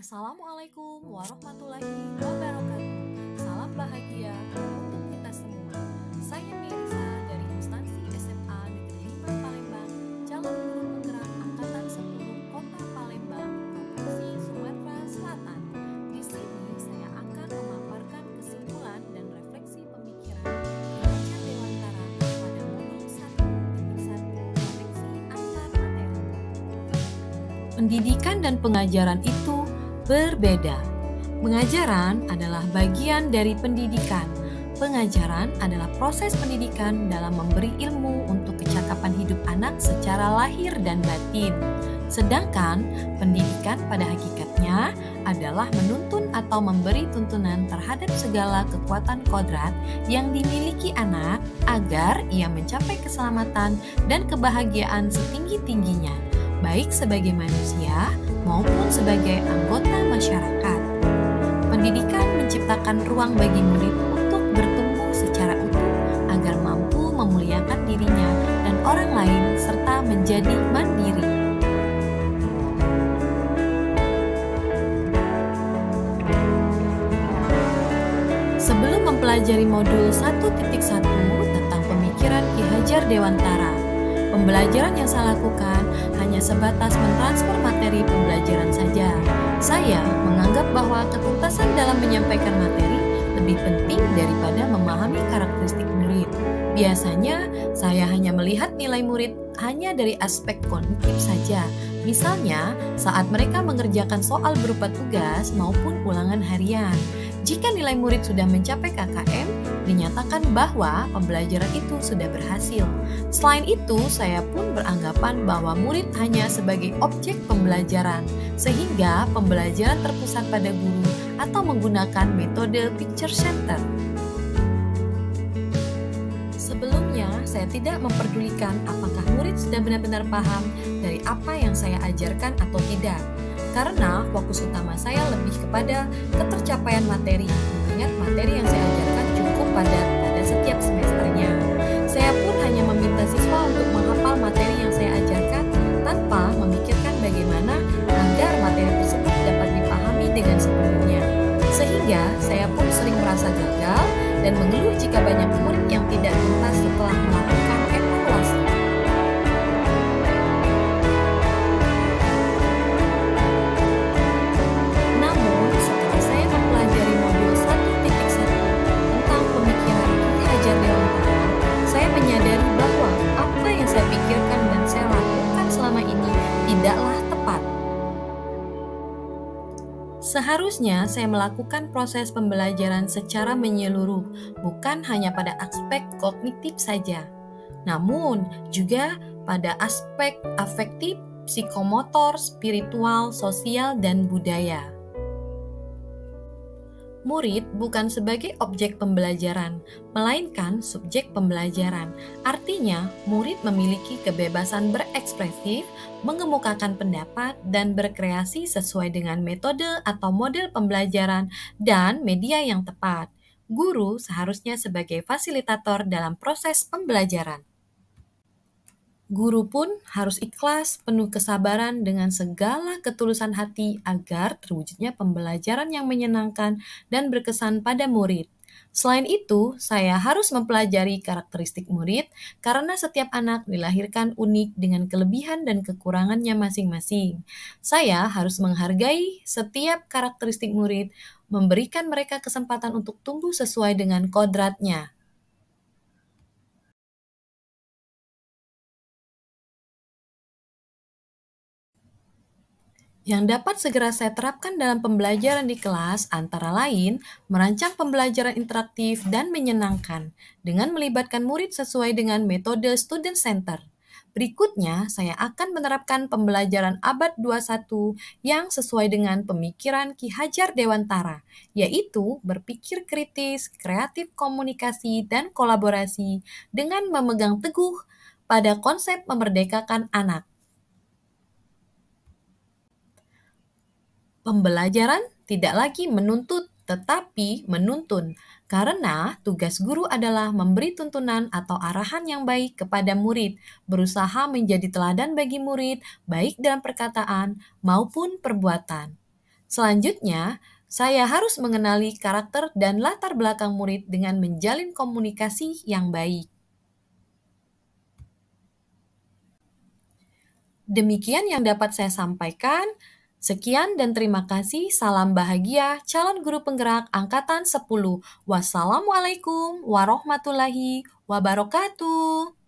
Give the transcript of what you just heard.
Assalamualaikum warahmatullahi wabarakatuh. Salam bahagia untuk kita semua. Saya Mirza dari instansi SMA Negeri 5 Palembang, calon guru penggerak Angkatan 10 Kota Palembang, Provinsi Sumatera Selatan. Di sini saya akan memaparkan kesimpulan dan refleksi pemikiran Ki Hajar Dewantara pada modul 1.1 koneksi antar materi. Pendidikan dan pengajaran itu berbeda. Pengajaran adalah bagian dari pendidikan. Pengajaran adalah proses pendidikan dalam memberi ilmu untuk kecakapan hidup anak secara lahir dan batin. Sedangkan pendidikan pada hakikatnya adalah menuntun atau memberi tuntunan terhadap segala kekuatan kodrat yang dimiliki anak agar ia mencapai keselamatan dan kebahagiaan setinggi-tingginya, baik sebagai manusia maupun sebagai anggota masyarakat. Pendidikan menciptakan ruang bagi murid untuk bertumbuh secara utuh agar mampu memuliakan dirinya dan orang lain serta menjadi mandiri. Sebelum mempelajari modul 1.1 tentang pemikiran Ki Hajar Dewantara, pembelajaran yang saya lakukan hanya sebatas mentransfer materi pembelajaran saja. Saya menganggap bahwa ketuntasan dalam menyampaikan materi lebih penting daripada memahami karakteristik murid. Biasanya, saya hanya melihat nilai murid hanya dari aspek kognitif saja. Misalnya, saat mereka mengerjakan soal berupa tugas maupun ulangan harian. Jika nilai murid sudah mencapai KKM, dinyatakan bahwa pembelajaran itu sudah berhasil. Selain itu, saya pun beranggapan bahwa murid hanya sebagai objek pembelajaran, sehingga pembelajaran terpusat pada guru atau menggunakan metode picture center. Sebelumnya, saya tidak memperdulikan apakah murid sudah benar-benar paham dari apa yang saya ajarkan atau tidak. Karena fokus utama saya lebih kepada ketercapaian materi, mengingat materi yang saya ajarkan cukup padat pada setiap semesternya. Saya pun hanya meminta siswa untuk menghafal materi yang saya ajarkan tanpa memikirkan bagaimana agar materi tersebut dapat dipahami dengan sepenuhnya. Sehingga saya pun sering merasa gagal dan mengeluh jika banyak murid yang tidak tuntas setelah melakukan evaluasi. Menyadari bahwa apa yang saya pikirkan dan saya lakukan selama ini tidaklah tepat. Seharusnya saya melakukan proses pembelajaran secara menyeluruh, bukan hanya pada aspek kognitif saja, namun juga pada aspek afektif, psikomotor, spiritual, sosial, dan budaya. Murid bukan sebagai objek pembelajaran, melainkan subjek pembelajaran. Artinya, murid memiliki kebebasan berekspresif, mengemukakan pendapat, dan berkreasi sesuai dengan metode atau model pembelajaran dan media yang tepat. Guru seharusnya sebagai fasilitator dalam proses pembelajaran. Guru pun harus ikhlas, penuh kesabaran dengan segala ketulusan hati agar terwujudnya pembelajaran yang menyenangkan dan berkesan pada murid. Selain itu, saya harus mempelajari karakteristik murid karena setiap anak dilahirkan unik dengan kelebihan dan kekurangannya masing-masing. Saya harus menghargai setiap karakteristik murid, memberikan mereka kesempatan untuk tumbuh sesuai dengan kodratnya. Yang dapat segera saya terapkan dalam pembelajaran di kelas antara lain merancang pembelajaran interaktif dan menyenangkan dengan melibatkan murid sesuai dengan metode student center. Berikutnya, saya akan menerapkan pembelajaran abad 21 yang sesuai dengan pemikiran Ki Hajar Dewantara, yaitu berpikir kritis, kreatif komunikasi, dan kolaborasi dengan memegang teguh pada konsep memerdekakan anak. Pembelajaran tidak lagi menuntut, tetapi menuntun, karena tugas guru adalah memberi tuntunan atau arahan yang baik kepada murid, berusaha menjadi teladan bagi murid, baik dalam perkataan maupun perbuatan. Selanjutnya, saya harus mengenali karakter dan latar belakang murid dengan menjalin komunikasi yang baik. Demikian yang dapat saya sampaikan. Sekian dan terima kasih. Salam bahagia, calon guru penggerak angkatan 10. Wassalamualaikum warahmatullahi wabarakatuh.